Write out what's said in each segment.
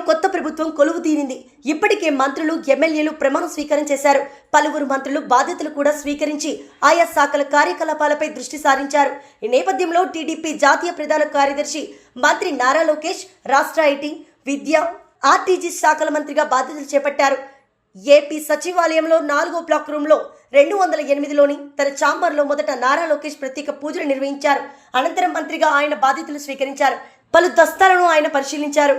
కొత్త ప్రభుత్వం కొలువు తీరింది. ఇప్పటికే మంత్రులు, ఎమ్మెల్యేలు ప్రమాణ స్వీకారం చేశారు. పలువురు మంత్రులు బాధ్యతలు కూడా స్వీకరించి ఆయా శాఖల కార్యకలాపాలపై దృష్టి సారించారు. ఈ నేపథ్యంలో టీడీపీ జాతీయ ప్రధాన కార్యదర్శి మంత్రి నారా లోకేష్ రాష్ట్ర ఐటీ, విద్య, ఆర్టీజీ శాఖల మంత్రిగా బాధ్యతలు చేపట్టారు. ఏపీ సచివాలయంలో 4వ బ్లాక్ రూమ్ లో 208లోని తన ఛాంబర్లో మొదట నారా లోకేష్ ప్రత్యేక పూజలు నిర్వహించారు. అనంతరం మంత్రిగా ఆయన బాధ్యతలు స్వీకరించారు. పలు దస్తాలను ఆయన పరిశీలించారు.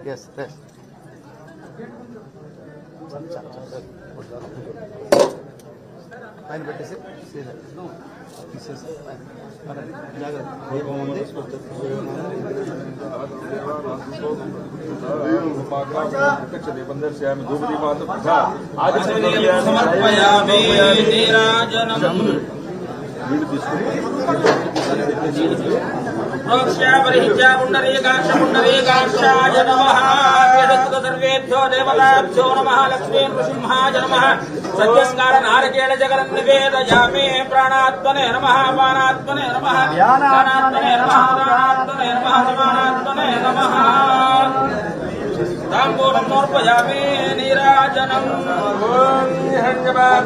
Yes, yes. Fine, but is it? See that? No. This is fine. सर्वेभ्यो देवताभ्यो नमः लक्ष्मी नृसिंहाय नमः सत्यस्कार नारकेल जगन् निवेदयामि प्राणात्मने नमः पानात्मने नमः ध्यानात्मने नमः प्राणात्मने नमः समानात्मने नमः ताम्बूलं समर्पयामि नीराजनम्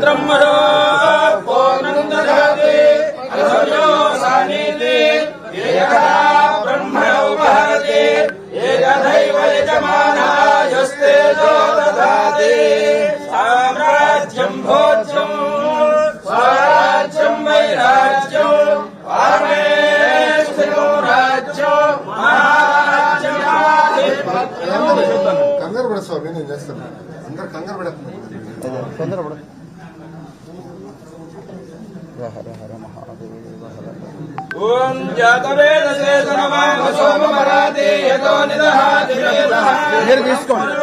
ब्रह्मणो पूर्णं ददाति असर्यो सानीति एकदा ब्रह्म उपहरति एकदैव यजमानायस्तेजो ददाति साम्राज्यं भोज्यं स्वराज्यं वैराज्यं पारमेष्ठिको राज्यं महाराज्यं కంగారు పడ స్వామి, నేను చేస్తాను. అందరు కంగారు పడ. ఓం జాతవేదసే సర్వామసోమరాతే యతో నిదహాతి వేదః తీసుకోండి.